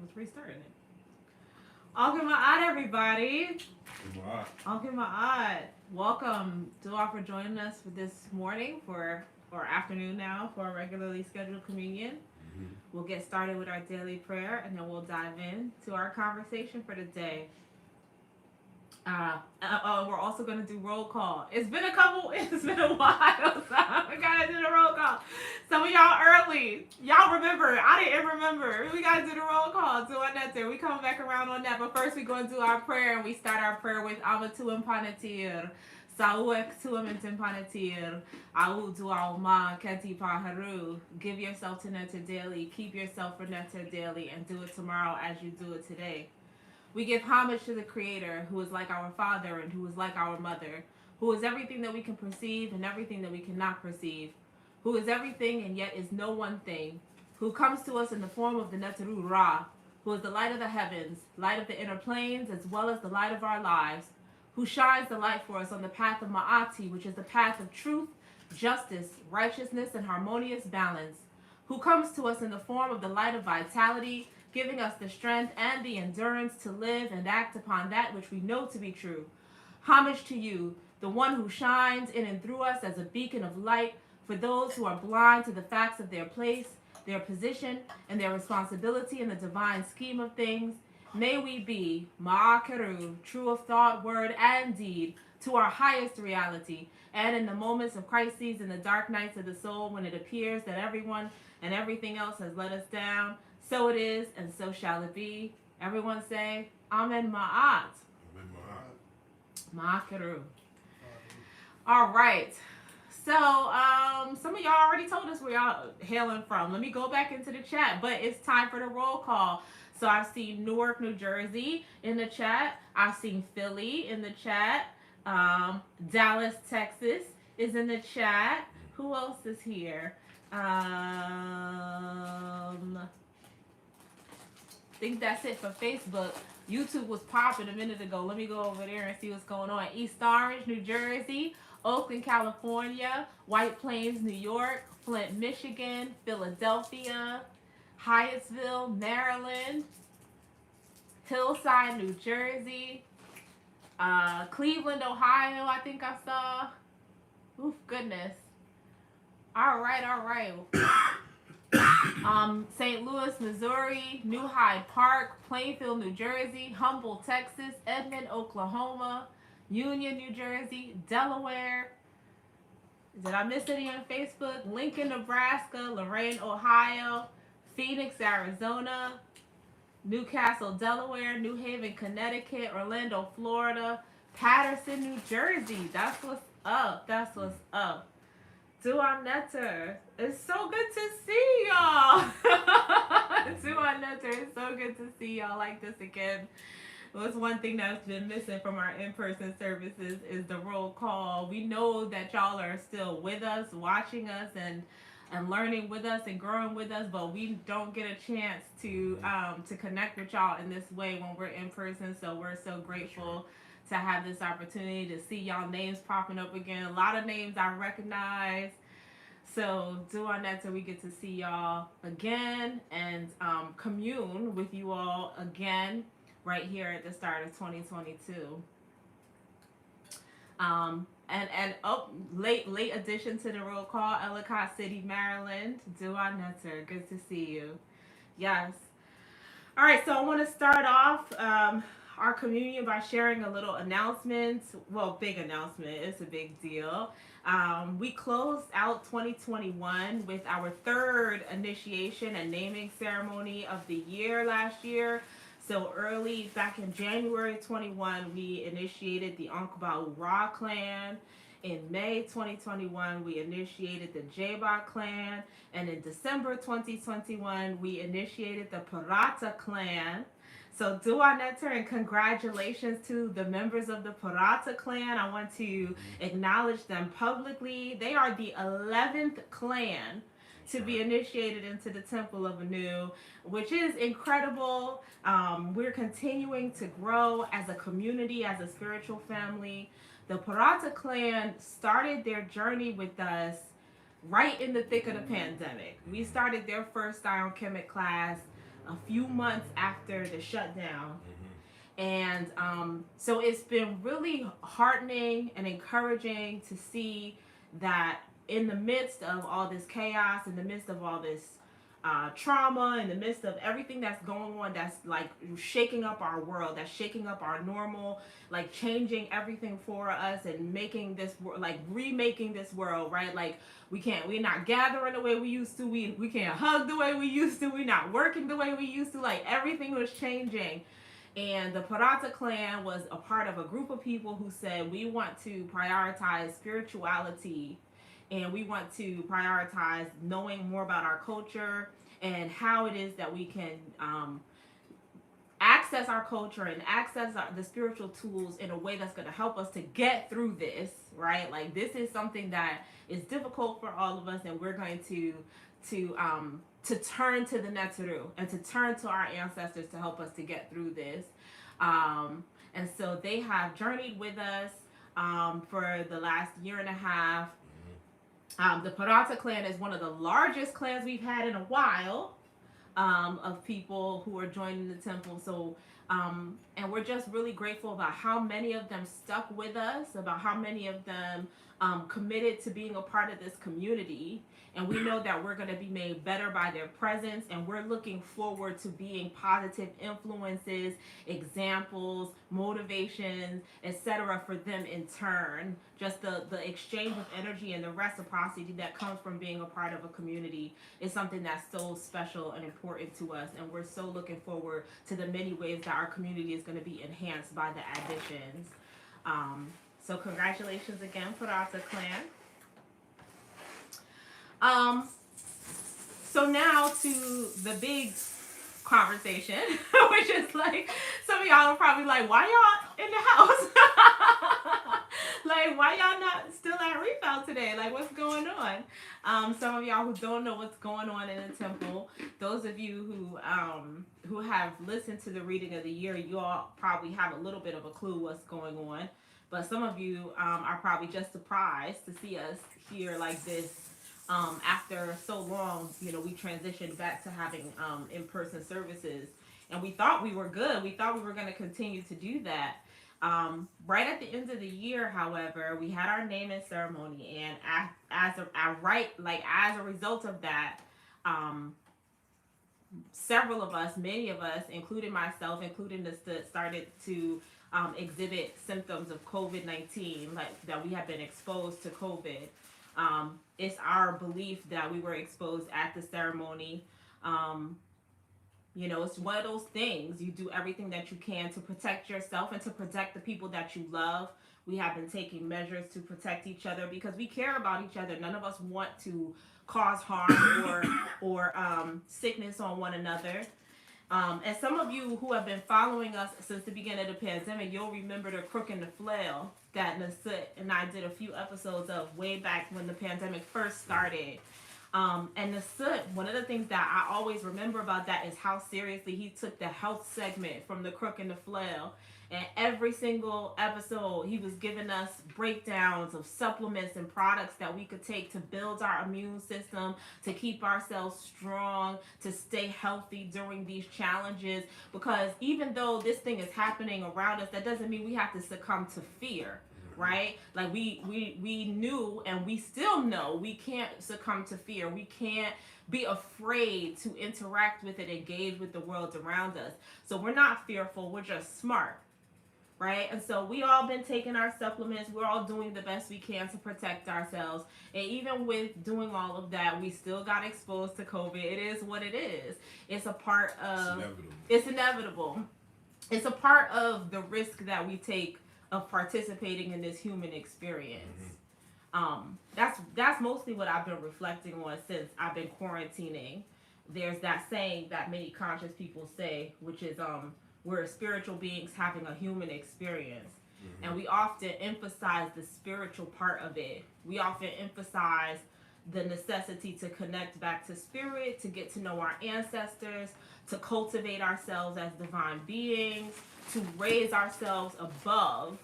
was restarting it. Okay, my odd everybody. Wow. Okay, my odd. Welcome to all for joining us for this morning for or afternoon now for our regularly scheduled communion. Mm-hmm. We'll get started with our daily prayer and then we'll dive in to our conversation for the day. We're also gonna do roll call. It's been a couple. It's been a while, so we gotta do the roll call. Some of y'all early. Y'all remember? I didn't remember. We gotta do the roll call. Do that there. We come back around on that, but first we gonna do our prayer, and we start our prayer with Avatu Panatir. Sauek tuam intempanatir. Au dua ma keti paharu. Give yourself to Netta daily. Keep yourself for Netta daily, and do it tomorrow as you do it today. We give homage to the Creator, who is like our Father and who is like our Mother, who is everything that we can perceive and everything that we cannot perceive, who is everything and yet is no one thing, who comes to us in the form of the Netaru Ra, who is the light of the heavens, light of the inner planes, as well as the light of our lives, who shines the light for us on the path of Ma'ati, which is the path of truth, justice, righteousness, and harmonious balance, who comes to us in the form of the light of vitality, giving us the strength and the endurance to live and act upon that which we know to be true. Homage to you, the one who shines in and through us as a beacon of light for those who are blind to the facts of their place, their position, and their responsibility in the divine scheme of things. May we be Ma'akeru, true of thought, word, and deed, to our highest reality, and in the moments of crises in the dark nights of the soul when it appears that everyone and everything else has let us down, so it is, and so shall it be. Everyone say, Amen Ma'at. Amen. Ma'akaru. All right. So, some of y'all already told us where y'all hailing from. Let me go back into the chat, but it's time for the roll call. So I've seen Newark, New Jersey in the chat. I've seen Philly in the chat. Dallas, Texas is in the chat. Who else is here? I think that's it for Facebook. YouTube was popping a minute ago. Let me go over there and see what's going on. East Orange, New Jersey, Oakland, California, White Plains, New York, Flint, Michigan, Philadelphia, Hyattsville, Maryland, Hillside, New Jersey, Cleveland, Ohio, I think I saw. Oof, goodness. All right. St. Louis, Missouri, New Hyde Park, Plainfield, New Jersey, Humboldt, Texas, Edmond, Oklahoma, Union, New Jersey, Delaware. Did I miss any on Facebook? Lincoln, Nebraska, Lorain, Ohio, Phoenix, Arizona, Newcastle, Delaware, New Haven, Connecticut, Orlando, Florida, Patterson, New Jersey. That's what's up. Duan Netter. It's so good to see y'all. Duan Netter, it's so good to see y'all like this again. What's one thing that's been missing from our in-person services is the roll call. We know that y'all are still with us, watching us, and learning with us and growing with us, but we don't get a chance to connect with y'all in this way when we're in person. So we're so grateful to have this opportunity to see y'all names popping up again. A lot of names I recognize. So do on that till we get to see y'all again and commune with you all again right here at the start of 2022. Late addition to the roll call, Ellicott City, Maryland. Dua Netter, good to see you. Yes. All right, so I want to start off our communion by sharing a little announcement. Well, big announcement. It's a big deal. We closed out 2021 with our third initiation and naming ceremony of the year last year. So early, back in January 21, we initiated the Ankbau Ra clan. In May 2021, we initiated the Jaba clan. And in December 2021, we initiated the Parata clan. So Dua Netter and congratulations to the members of the Parata clan. I want to acknowledge them publicly. They are the 11th clan to be initiated into the Temple of Anu, which is incredible. We're continuing to grow as a community, as a spiritual family. The Parata clan started their journey with us right in the thick of the pandemic. We started their first Ion Chemic class a few months after the shutdown. And so it's been really heartening and encouraging to see that in the midst of all this chaos, in the midst of all this trauma, in the midst of everything that's going on, that's like shaking up our world, that's shaking up our normal, like changing everything for us and making this like remaking this world, right? Like we're not gathering the way we used to. We can't hug the way we used to. We're not working the way we used to. Like everything was changing. And the Parata clan was a part of a group of people who said, we want to prioritize spirituality and we want to prioritize knowing more about our culture and how it is that we can access our culture and access the spiritual tools in a way that's going to help us to get through this, right? Like this is something that is difficult for all of us, and we're going to turn to the Netzeru and to turn to our ancestors to help us to get through this. And so they have journeyed with us for the last year and a half. The Parata clan is one of the largest clans we've had in a while, of people who are joining the temple. So, and we're just really grateful about how many of them stuck with us, about how many of them committed to being a part of this community. And we know that we're going to be made better by their presence, and we're looking forward to being positive influences, examples, motivations, etc. for them in turn. Just the exchange of energy and the reciprocity that comes from being a part of a community is something that's so special and important to us, and we're so looking forward to the many ways that our community is going to be enhanced by the additions. So congratulations again, Parata clan. So now to the big conversation, which is like, some of y'all are probably like, why y'all in the house? Like, why y'all not still at Refound today? Like, what's going on? Some of y'all who don't know what's going on in the temple, those of you who have listened to the reading of the year, you all probably have a little bit of a clue what's going on. But some of you are probably just surprised to see us here like this. After so long, we transitioned back to having in-person services, and we thought we were good. We thought we were going to continue to do that. Right at the end of the year, however, we had our naming ceremony, and as a result of that, several of us, many of us, including myself, including the started to exhibit symptoms of COVID-19, like that we have been exposed to COVID. It's our belief that we were exposed at the ceremony. It's one of those things. You do everything that you can to protect yourself and to protect the people that you love. We have been taking measures to protect each other because we care about each other. None of us want to cause harm or sickness on one another. And some of you who have been following us since the beginning of the pandemic, you'll remember the crook and the flail that Nasut and I did a few episodes of way back when the pandemic first started. And Nasut, one of the things that I always remember about that is how seriously he took the health segment from the crook and the flail. And every single episode, he was giving us breakdowns of supplements and products that we could take to build our immune system, to keep ourselves strong, to stay healthy during these challenges. Because even though this thing is happening around us, that doesn't mean we have to succumb to fear, right? Like we knew, and we still know, we can't succumb to fear. We can't be afraid to interact with it, engage with the world around us. So we're not fearful, we're just smart. Right? And so we all been taking our supplements. We're all doing the best we can to protect ourselves. And even with doing all of that, we still got exposed to COVID. It is what it is. It's a part of... It's inevitable. It's a part of the risk that we take of participating in this human experience. That's mostly what I've been reflecting on since I've been quarantining. There's that saying that many conscious people say, which is... we're spiritual beings having a human experience. And we often emphasize the spiritual part of it. We often emphasize the necessity to connect back to spirit, to get to know our ancestors, to cultivate ourselves as divine beings, to raise ourselves above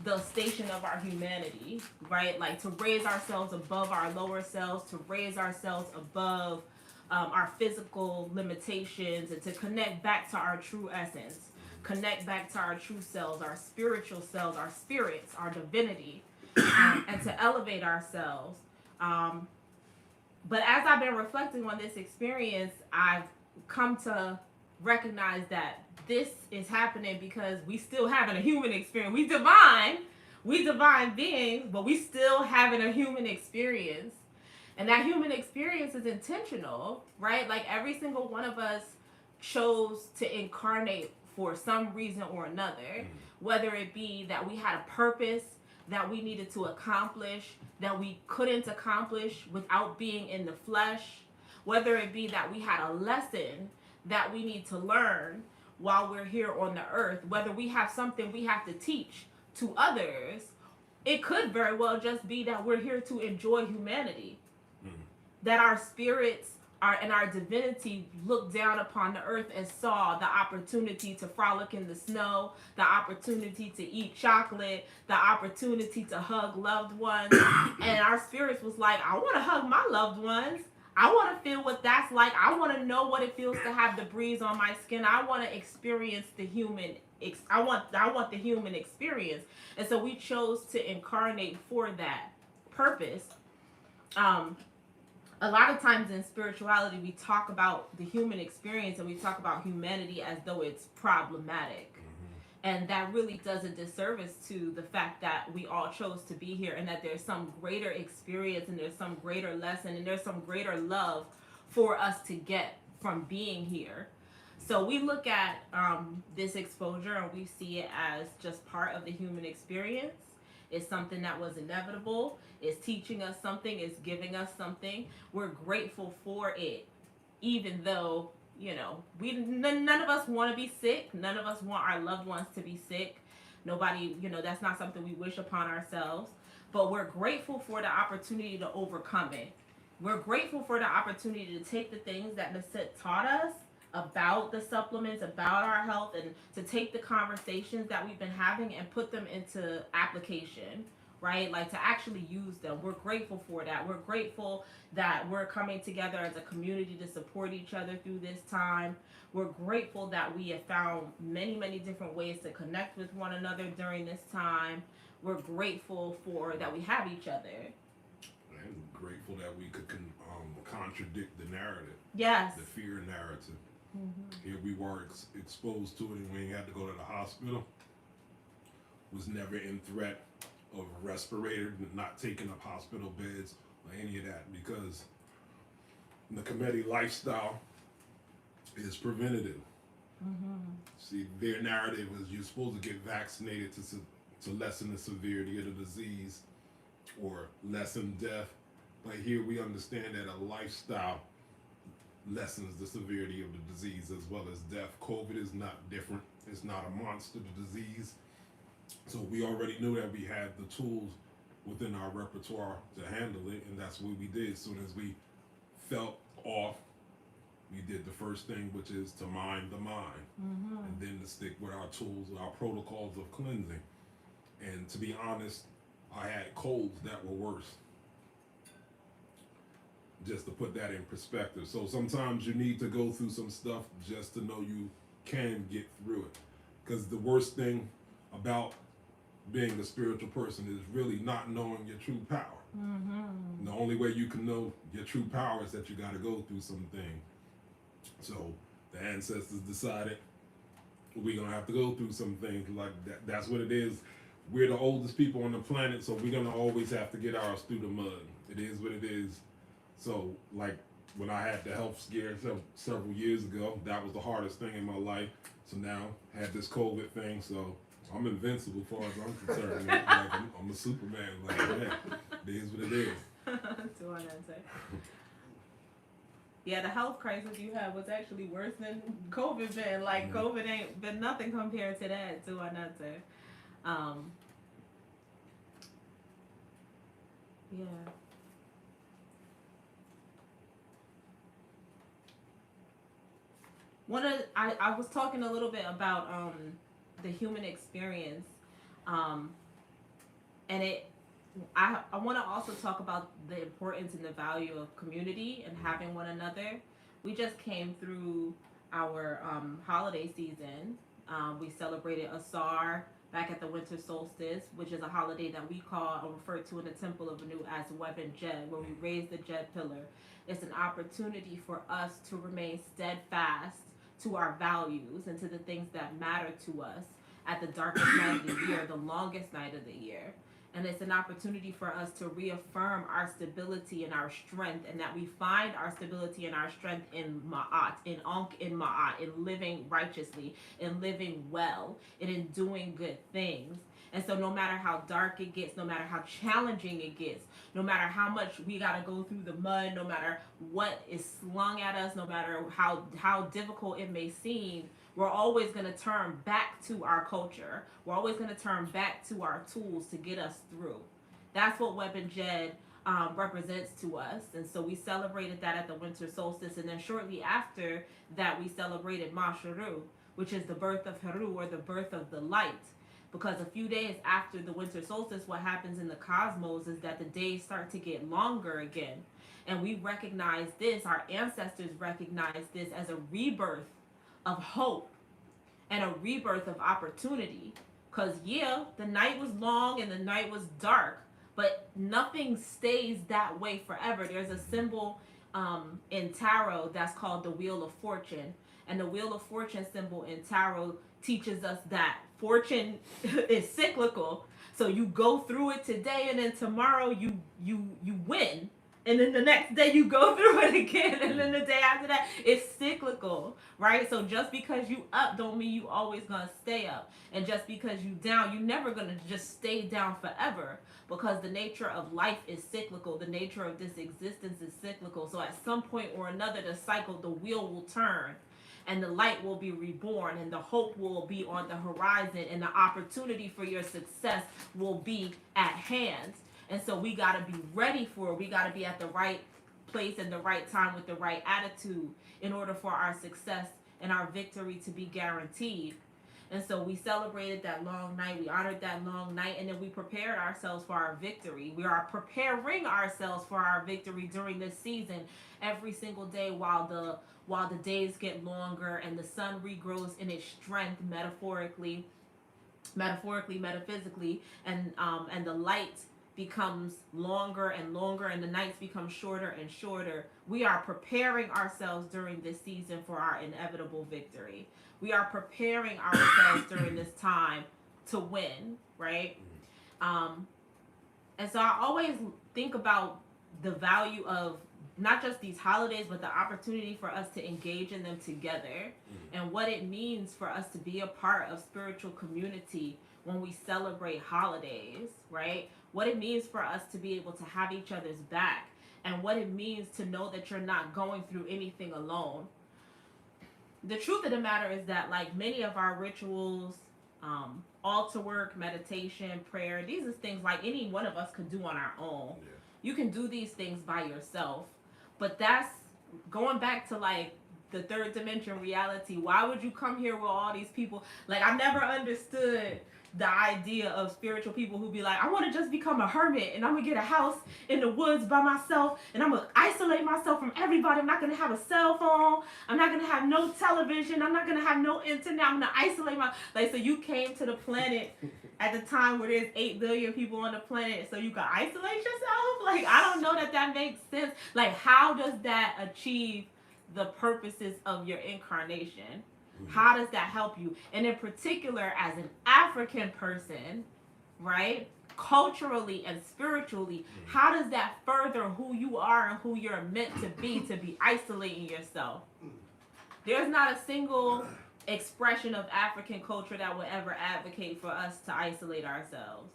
the station of our humanity, right? Like to raise ourselves above our lower selves, to raise ourselves above our physical limitations, and to connect back to our true essence, connect back to our true selves, our spiritual selves, our spirits, our divinity, and to elevate ourselves. Um, but as I've been reflecting on this experience, I've come to recognize that this is happening because we still having a human experience. We divine beings, but we still having a human experience. And that human experience is intentional, right? Like every single one of us chose to incarnate for some reason or another, whether it be that we had a purpose that we needed to accomplish, that we couldn't accomplish without being in the flesh, whether it be that we had a lesson that we need to learn while we're here on the earth, whether we have something we have to teach to others. It could very well just be that we're here to enjoy humanity, that our spirits and our divinity looked down upon the earth and saw the opportunity to frolic in the snow, the opportunity to eat chocolate, the opportunity to hug loved ones. And our spirits was like, I want to hug my loved ones. I want to feel what that's like. I want to know what it feels to have the breeze on my skin. I want to experience the human. I want the human experience. And so we chose to incarnate for that purpose. A lot of times in spirituality, we talk about the human experience and we talk about humanity as though it's problematic. And that really does a disservice to the fact that we all chose to be here, and that there's some greater experience and there's some greater lesson and there's some greater love for us to get from being here. So we look at this exposure and we see it as just part of the human experience. It's something that was inevitable. It's teaching us something. It's giving us something. We're grateful for it, even though, you know, none of us want to be sick. None of us want our loved ones to be sick. Nobody, you know, that's not something we wish upon ourselves. But we're grateful for the opportunity to overcome it. We're grateful for the opportunity to take the things that Nasset taught us about the supplements, about our health, and to take the conversations that we've been having and put them into application, right? Like to actually use them. We're grateful for that. We're grateful that we're coming together as a community to support each other through this time. We're grateful that we have found many, many different ways to connect with one another during this time. We're grateful for that we have each other. And grateful that we could contradict the narrative. Yes. The fear narrative. Here we were exposed to it, and we ain't had to go to the hospital. Was never in threat of a respirator, not taking up hospital beds or any of that, because the Kemetti lifestyle is preventative. See, their narrative is you're supposed to get vaccinated to lessen the severity of the disease or lessen death. But here we understand that a lifestyle lessens the severity of the disease as well as death. COVID is not different. It's not a monster disease. So we already knew that we had the tools within our repertoire to handle it, and that's what we did. As soon as we felt off, we did the first thing, which is to mind the mind, and then to stick with our tools, our protocols of cleansing. And to be honest, I had colds that were worse. Just to put that in perspective. So sometimes you need to go through some stuff just to know you can get through it. Because the worst thing about being a spiritual person is really not knowing your true power. The only way you can know your true power is that you got to go through something. So the ancestors decided we're going to have to go through some things like that. That's what it is. We're the oldest people on the planet, so we're going to always have to get ours through the mud. It is what it is. So, like, when I had the health scare several years ago, that was the hardest thing in my life. So now, I had this COVID thing, so I'm invincible as far as I'm concerned. Like, I'm a Superman. Like, yeah, it is what it is. That's what I say. Yeah, the health crisis you had was actually worse than COVID been. Like, COVID ain't been nothing compared to that, do I not say? Yeah. I was talking a little bit about the human experience, and I want to also talk about the importance and the value of community and having one another, we just came through our holiday season. We celebrated Asar back at the winter solstice, which is a holiday that we call or refer to in the Temple of Anu as Weben Jed, where we raise the Jed pillar. It's an opportunity for us to remain steadfast to our values and to the things that matter to us at the darkest night of the year, the longest night of the year. And it's an opportunity for us to reaffirm our stability and our strength, and that we find our stability and our strength in Ma'at, in Ankh, in Ma'at, in living righteously, in living well, and in doing good things. And so no matter how dark it gets, no matter how challenging it gets, no matter how much we got to go through the mud, no matter what is slung at us, no matter how difficult it may seem, we're always going to turn back to our culture. We're always going to turn back to our tools to get us through. That's what Weben Jed represents to us. And so we celebrated that at the winter solstice. And then shortly after that, we celebrated Masharu, which is the birth of Heru, or the birth of the light. Because a few days after the winter solstice, what happens in the cosmos is that the days start to get longer again. And we recognize this, our ancestors recognize this as a rebirth of hope and a rebirth of opportunity. Because yeah, the night was long and the night was dark, but nothing stays that way forever. There's a symbol in tarot that's called the Wheel of Fortune, and the Wheel of Fortune symbol in tarot teaches us that fortune is cyclical. So you go through it today, and then tomorrow you win, and then the next day you go through it again, and then the day after that, it's cyclical, right? So just because you up don't mean you always gonna stay up, and just because you down, you never gonna just stay down forever, because the nature of life is cyclical. The nature of this existence is cyclical. So at some point or another, the cycle, the wheel will turn, and the light will be reborn, and the hope will be on the horizon, and the opportunity for your success will be at hand. And so we got to be ready for it. We got to be at the right place and the right time with the right attitude in order for our success and our victory to be guaranteed. And so we celebrated that long night. We honored that long night, and then we prepared ourselves for our victory. We are preparing ourselves for our victory during this season every single day while the days get longer and the sun regrows in its strength, metaphorically, metaphysically, and the light becomes longer and longer, and the nights become shorter and shorter. We are preparing ourselves during this season for our inevitable victory. We are preparing ourselves during this time to win, right? And so I always think about the value of not just these holidays, but the opportunity for us to engage in them together, and what it means for us to be a part of spiritual community when we celebrate holidays, right? What it means for us to be able to have each other's back, and what it means to know that you're not going through anything alone. The truth of the matter is that, like many of our rituals, altar work, meditation, prayer, these are things like any one of us could do on our own. Yeah. You can do these things by yourself, but that's going back to like the third dimension reality. Why would you come here with all these people? Like, I never understood the idea of spiritual people who be like, I want to just become a hermit, and I'm gonna get a house in the woods by myself, and I'm gonna isolate myself from everybody. I'm not gonna have a cell phone. I'm not gonna have no television. I'm not gonna have no internet. I'm gonna isolate my, like, so you came to the planet at the time where there's 8 billion people on the planet, so you can isolate yourself? Like, I don't know that makes sense. Like, how does that achieve the purposes of your incarnation? How does that help you? And in particular, as an African person, right? Culturally and spiritually, how does that further who you are and who you're meant to be isolating yourself? There's not a single expression of African culture that would ever advocate for us to isolate ourselves.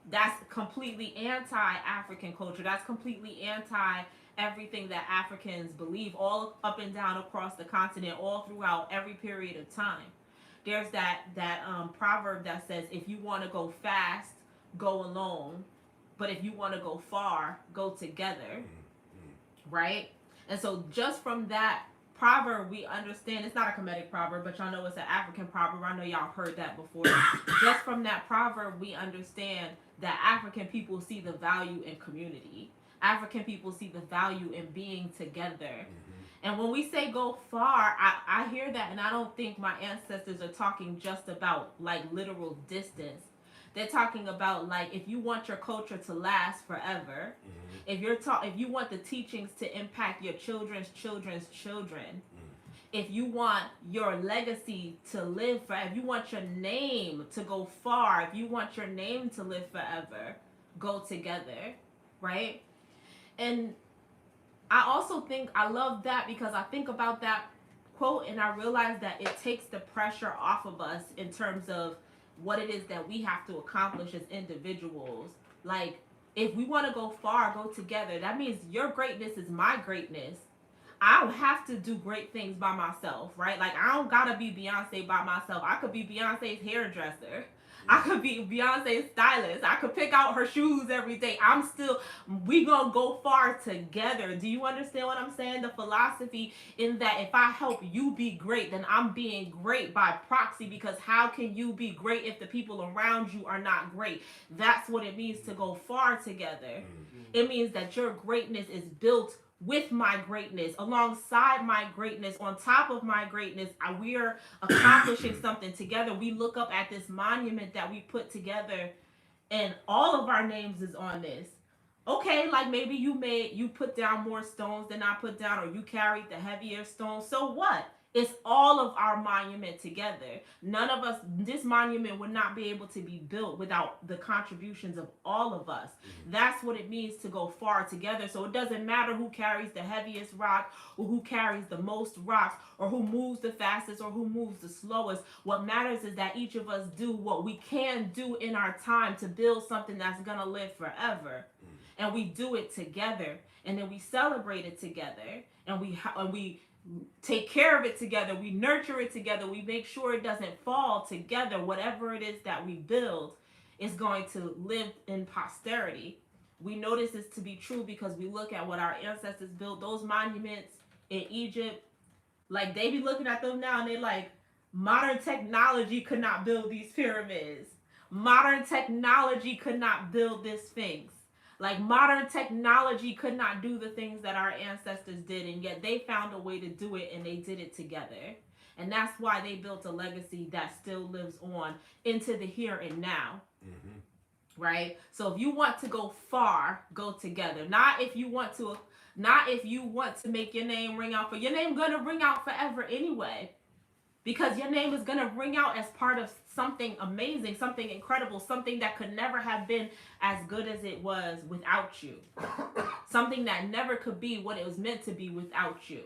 That's completely anti-African culture. That's completely anti everything that Africans believe, all up and down across the continent, all throughout every period of time. There's that proverb that says, if you want to go fast, go alone, but if you want to go far, go together, right? And so just from that proverb, we understand, it's not a Kemetic proverb, but y'all know it's an African proverb. I know y'all heard that before. Just from that proverb, we understand that African people see the value in community. African people see the value in being together. And when we say go far, I hear that, and I don't think my ancestors are talking just about like literal distance. They're talking about like if you want your culture to last forever, if you want the teachings to impact your children's children's children, if you want your legacy to live forever, if you want your name to go far, if you want your name to live forever, go together, right? And I also think I love that because I think about that quote and I realize that it takes the pressure off of us in terms of what it is that we have to accomplish as individuals. Like, if we want to go far, go together. That means your greatness is my greatness. I don't have to do great things by myself, right? Like, I don't gotta be Beyonce by myself. I could be Beyonce's hairdresser. I could be Beyonce's stylist. I could pick out her shoes every day. We gonna go far together. Do you understand what I'm saying? The philosophy in that if I help you be great, then I'm being great by proxy, because how can you be great if the people around you are not great? That's what it means to go far together. It means that your greatness is built with my greatness, alongside my greatness, on top of my greatness. We're accomplishing something together. We look up at this monument that we put together, and all of our names is on this. Okay, like maybe you put down more stones than I put down, or you carried the heavier stones. So what? It's all of our monument together. None of us, this monument would not be able to be built without the contributions of all of us. That's what it means to go far together. So it doesn't matter who carries the heaviest rock, or who carries the most rocks, or who moves the fastest, or who moves the slowest. What matters is that each of us do what we can do in our time to build something that's going to live forever. And we do it together, and then we celebrate it together, and we take care of it together, we nurture it together, we make sure it doesn't fall together. Whatever it is that we build is going to live in posterity. We know this is to be true because we look at what our ancestors built. Those monuments in Egypt, like they be looking at them now and they like, modern technology could not build these pyramids. Modern technology could not build this Sphinx. Like, modern technology could not do the things that our ancestors did, and yet they found a way to do it, and they did it together. And that's why they built a legacy that still lives on into the here and now. Right? So if you want to go far, go together. Not if you want to make your name ring out, for your name gonna ring out forever anyway. Because your name is going to ring out as part of something amazing, something incredible, something that could never have been as good as it was without you. Something that never could be what it was meant to be without you.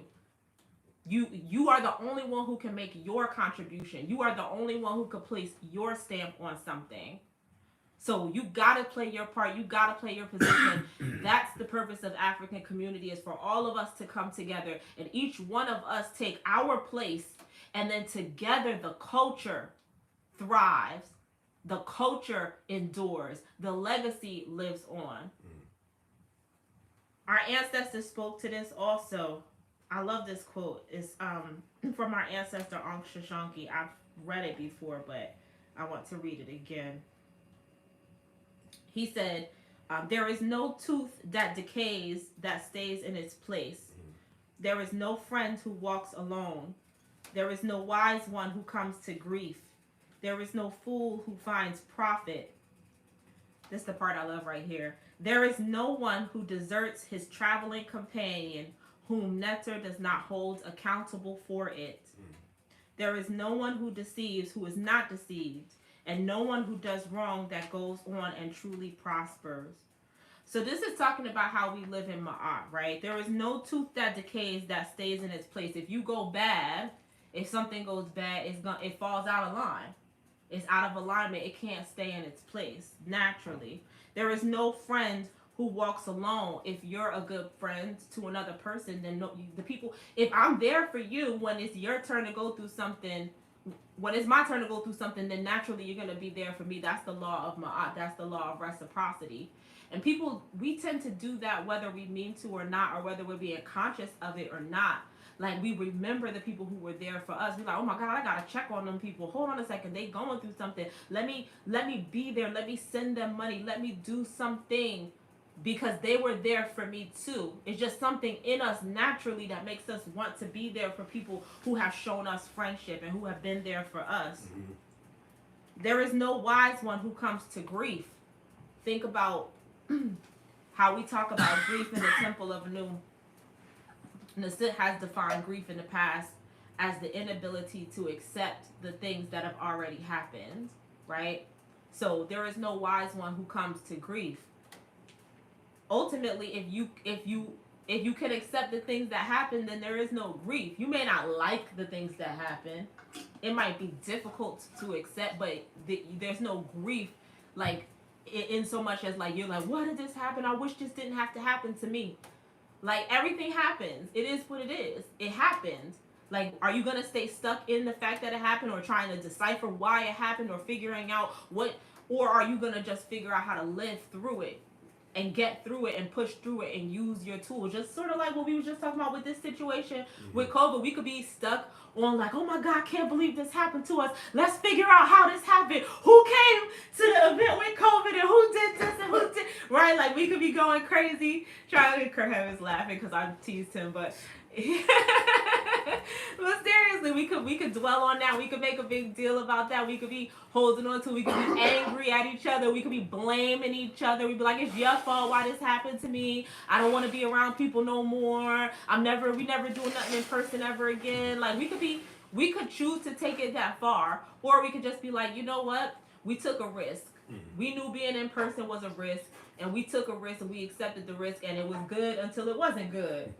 You are the only one who can make your contribution. You are the only one who could place your stamp on something. So you got to play your part. You got to play your position. That's the purpose of African community, is for all of us to come together and each one of us take our place. And then together the culture thrives, the culture endures, the legacy lives on. Our ancestors spoke to this also. I love this quote. It's from our ancestor Ankh Shashanki. I've read it before, but I want to read it again. He said, there is no tooth that decays that stays in its place. There is no friend who walks alone. There is no wise one who comes to grief. There is no fool who finds profit. This is the part I love right here. There is no one who deserts his traveling companion, whom nectar does not hold accountable for it. There is no one who deceives who is not deceived, and no one who does wrong that goes on and truly prospers. So this is talking about how we live in Ma'at, right? There is no tooth that decays that stays in its place. If you go bad, if something goes bad, it falls out of line. It's out of alignment. It can't stay in its place naturally. There is no friend who walks alone. If you're a good friend to another person, then if I'm there for you when it's your turn to go through something, when it's my turn to go through something, then naturally you're going to be there for me. That's the law of Ma'at. That's the law of reciprocity. And we tend to do that whether we mean to or not, or whether we're being conscious of it or not. Like, we remember the people who were there for us. We're like, oh my God, I gotta check on them people. Hold on a second, they going through something. Let me be there. Let me send them money. Let me do something because they were there for me too. It's just something in us naturally that makes us want to be there for people who have shown us friendship and who have been there for us. Mm-hmm. There is no wise one who comes to grief. Think about how we talk about grief in the temple of Anu. Nassim has defined grief in the past as the inability to accept the things that have already happened, right? So there is no wise one who comes to grief. Ultimately, if you can accept the things that happen, then there is no grief. You may not like the things that happen. It might be difficult to accept, but there's no grief, like in so much as like you're like, why did this happen? I wish this didn't have to happen to me. Like everything happens. It is what it is. It happened. Like, are you gonna stay stuck in the fact that it happened, or trying to decipher why it happened, or figuring out what, or are you gonna just figure out how to live through it and get through it and push through it and use your tools? Just sort of like what we were just talking about with this situation with COVID. We could be stuck on like, oh my God, I can't believe this happened to us. Let's figure out how this happened. Who came to the event with COVID and who did this and who did, right? Like we could be going crazy. Kurt is laughing because I teased him, but but seriously, we could dwell on that. We could make a big deal about that. We could be holding on to. We could be angry at each other. We could be blaming each other. We'd be like, it's your fault why this happened to me. I don't want to be around people no more. We never doing nothing in person ever again. Like we could choose to take it that far, or we could just be like, you know what? We took a risk. We knew being in person was a risk, and we took a risk and we accepted the risk, and it was good until it wasn't good.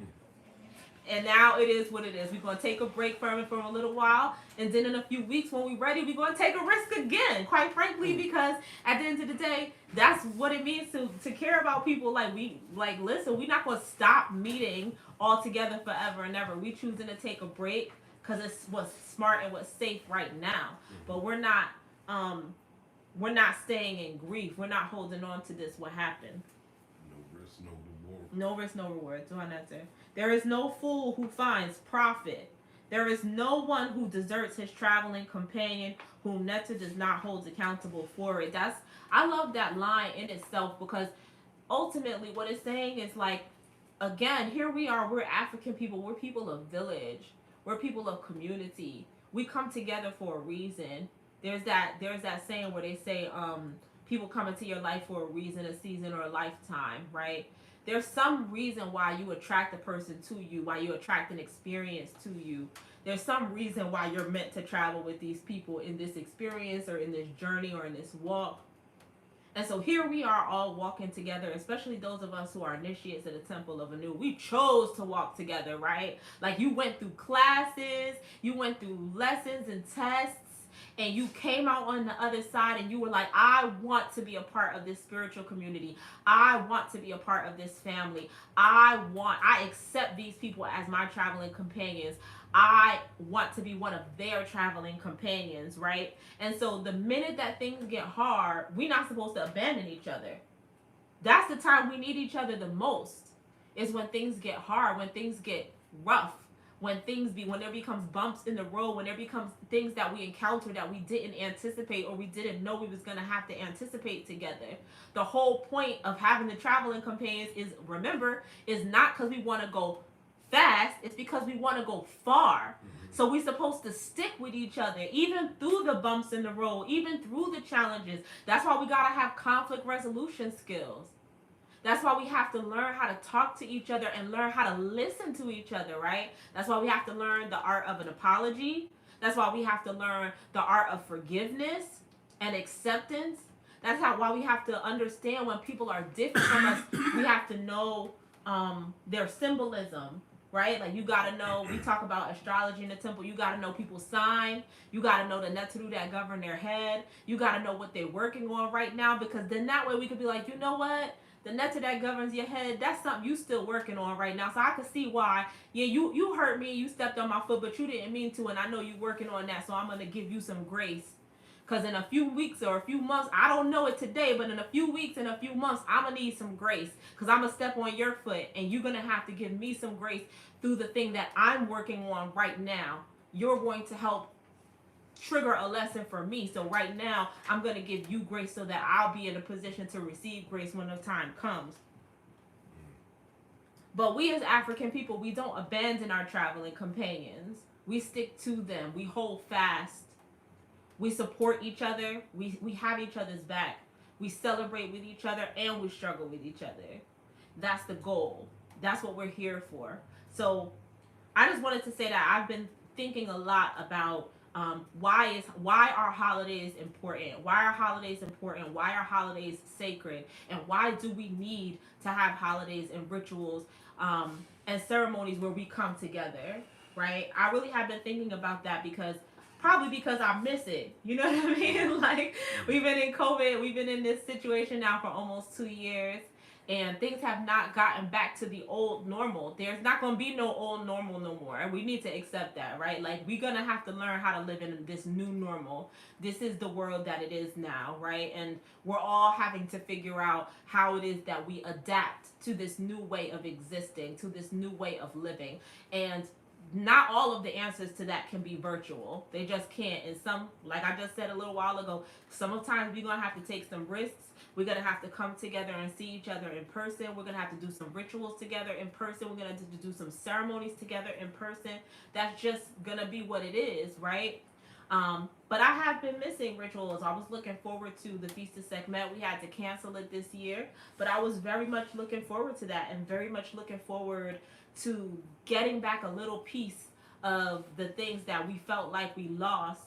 And now it is what it is. We're going to take a break from it for a little while. And then in a few weeks when we're ready, we're going to take a risk again, quite frankly, because at the end of the day, that's what it means to care about people. Listen, we're not going to stop meeting all together forever and ever. We're choosing to take a break because it's what's smart and what's safe right now. But we're not staying in grief. We're not holding on to this, what happened. No risk, no reward. No risk, no reward. Do I not say? There is no fool who finds profit. There is no one who deserts his traveling companion whom Netta does not hold accountable for it. I love that line in itself, because ultimately what it's saying is like, again, here we are, we're African people, we're people of village, we're people of community. We come together for a reason. There's that saying where they say people come into your life for a reason, a season, or a lifetime, right? There's some reason why you attract a person to you, why you attract an experience to you. There's some reason why you're meant to travel with these people in this experience or in this journey or in this walk. And so here we are all walking together, especially those of us who are initiates at the Temple of Anu. We chose to walk together, right? Like you went through classes, you went through lessons and tests, and you came out on the other side and you were like, I want to be a part of this spiritual community. I want to be a part of this family. I accept these people as my traveling companions. I want to be one of their traveling companions, right? And so the minute that things get hard, we're not supposed to abandon each other. That's the time we need each other the most, is when things get hard, when things get rough. When there becomes bumps in the road, when there becomes things that we encounter that we didn't anticipate or we didn't know we was going to have to anticipate together. The whole point of having the traveling companions is not because we want to go fast, it's because we want to go far. So we're supposed to stick with each other, even through the bumps in the road, even through the challenges. That's why we got to have conflict resolution skills. That's why we have to learn how to talk to each other and learn how to listen to each other, right? That's why we have to learn the art of an apology. That's why we have to learn the art of forgiveness and acceptance. That's why we have to understand when people are different from us. We have to know their symbolism, right? Like you got to know, we talk about astrology in the temple. You got to know people's sign. You got to know the Netru that govern their head. You got to know what they're working on right now, because then that way we could be like, you know what? The Netta that governs your head, that's something you still working on right now. So I can see why, you hurt me, you stepped on my foot, but you didn't mean to, and I know you working on that, so I'm going to give you some grace. Because in a few weeks or a few months, I don't know it today, but in a few weeks and a few months, I'm going to need some grace. Because I'm going to step on your foot, and you're going to have to give me some grace through the thing that I'm working on right now. You're going to help trigger a lesson for me. So right now I'm going to give you grace so that I'll be in a position to receive grace when the time comes. But we as African people, we don't abandon our traveling companions. We stick to them. We hold fast. We support each other. We have each other's back. We celebrate with each other and we struggle with each other. That's the goal. That's what we're here for. So I just wanted to say that I've been thinking a lot about why are holidays important? Why are holidays important? Why are holidays sacred? And why do we need to have holidays and rituals and ceremonies where we come together? Right? I really have been thinking about that because probably because I miss it. You know what I mean? Like we've been in COVID, we've been in this situation now for almost 2 years, and things have not gotten back to the old normal. There's not going to be no old normal no more. And we need to accept that, right? Like we're going to have to learn how to live in this new normal. This is the world that it is now, right? And we're all having to figure out how it is that we adapt to this new way of existing, to this new way of living. And not all of the answers to that can be virtual. They just can't. And some, like I just said a little while ago, sometimes we're going to have to take some risks. We're going to have to come together and see each other in person. We're going to have to do some rituals together in person. We're going to have to do some ceremonies together in person. That's just going to be what it is, right? But I have been missing rituals. I was looking forward to the Feast of Sekhmet. We had to cancel it this year, but I was very much looking forward to that and very much looking forward to getting back a little piece of the things that we felt like we lost.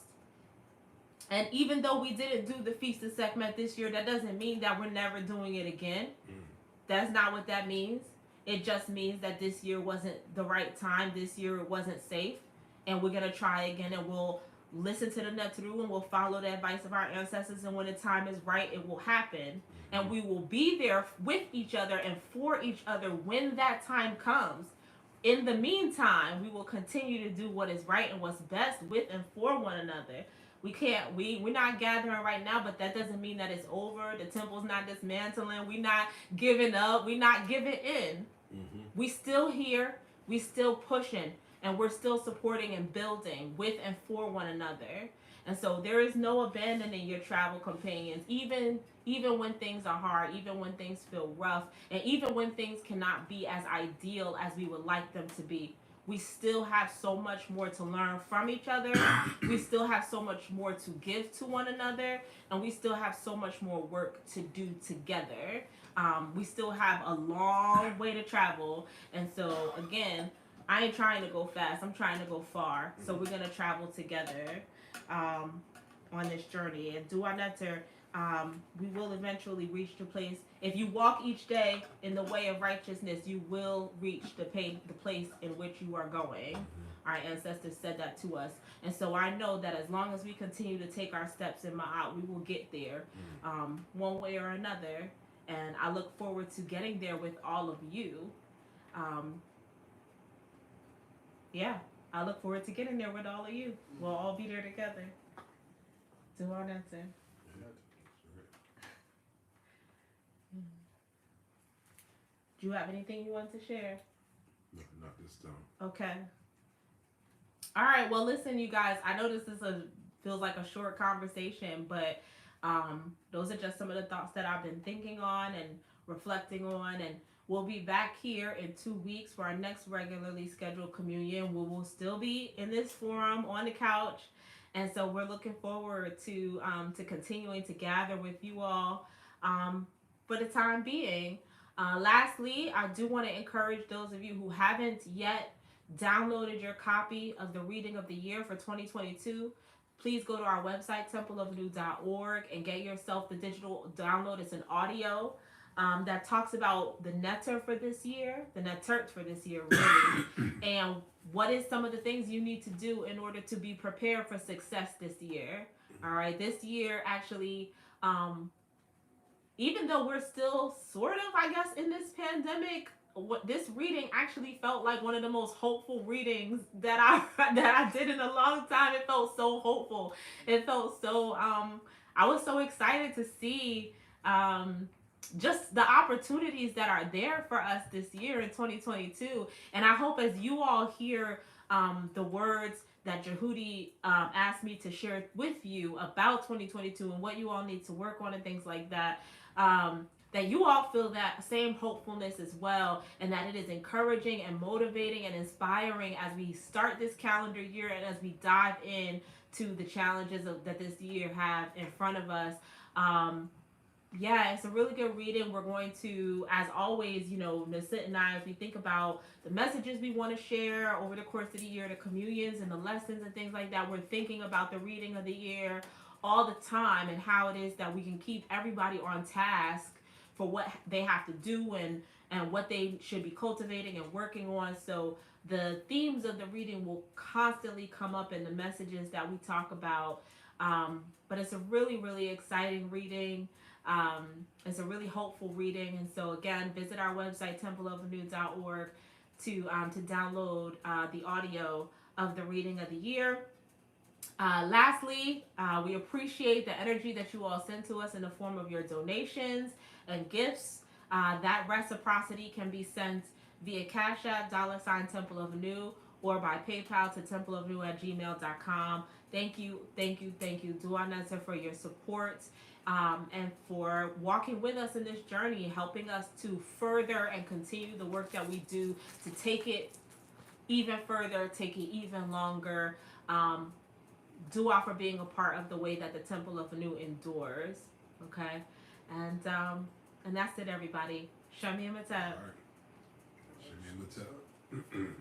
And even though we didn't do the Feast of Sekhmet this year, that doesn't mean that we're never doing it again. That's not what that means. It just means that this year wasn't the right time. This year it wasn't safe. And we're going to try again, and we'll listen to the Netru and we'll follow the advice of our ancestors. And when the time is right, it will happen. And we will be there with each other and for each other when that time comes. In the meantime, we will continue to do what is right and what's best with and for one another. We're not gathering right now, but that doesn't mean that it's over. The temple's not dismantling. We're not giving up. We're not giving in. We still here. We still pushing, and we're still supporting and building with and for one another. And so there is no abandoning your travel companions, even when things are hard, even when things feel rough, and even when things cannot be as ideal as we would like them to be. We still have so much more to learn from each other. We still have so much more to give to one another, and we still have so much more work to do together. We still have a long way to travel, and so again, I ain't trying to go fast. I'm trying to go far. So we're gonna travel together on this journey, and do our netter. We will eventually reach the place. If you walk each day in the way of righteousness, you will reach the place in which you are going. Our ancestors said that to us. And so I know that as long as we continue to take our steps in Ma'at, we will get there one way or another. And I look forward to getting there with all of you. Yeah, I look forward to getting there with all of you. We'll all be there together. Do our netter. Do you have anything you want to share? No, not this time. Okay. All right. Well, listen, you guys. I know this feels like a short conversation, but those are just some of the thoughts that I've been thinking on and reflecting on. And we'll be back here in 2 weeks for our next regularly scheduled communion. We will still be in this forum on the couch, and so we're looking forward to continuing to gather with you all for the time being. Lastly, I do want to encourage those of you who haven't yet downloaded your copy of the Reading of the Year for 2022. Please go to our website, templeofnu.org, and get yourself the digital download. It's an audio that talks about the netter for this year, the nettert for this year, really, and what is some of the things you need to do in order to be prepared for success this year. All right, this year actually, even though we're still sort of, I guess, in this pandemic, this reading actually felt like one of the most hopeful readings that I did in a long time. It felt so hopeful. It felt so I was so excited to see just the opportunities that are there for us this year in 2022. And I hope as you all hear the words that Jehudi asked me to share with you about 2022 and what you all need to work on and things like that, that you all feel that same hopefulness as well, and that it is encouraging and motivating and inspiring as we start this calendar year and as we dive in to the challenges that this year have in front of us. Um, yeah, it's a really good reading. We're going to, as always, Nasit and I, as we think about the messages we want to share over the course of the year, the communions and the lessons and things like that, we're thinking about the reading of the year all the time and how it is that we can keep everybody on task for what they have to do and what they should be cultivating and working on. So the themes of the reading will constantly come up in the messages that we talk about. But it's a really, really exciting reading. It's a really hopeful reading. And so, again, visit our website, templeofanew.org, to download the audio of the reading of the year. Lastly, we appreciate the energy that you all send to us in the form of your donations and gifts. That reciprocity can be sent via Cash App, $Temple of Anu, or by PayPal to templeofnew@gmail.com. Thank you, thank you, thank you, Duaneta, for your support and for walking with us in this journey, helping us to further and continue the work that we do to take it even further, take it even longer. Dua for being a part of the way that the Temple of Anu endures. Okay, and that's it, everybody. Shami and Mateb. All right. Shami and Mateb.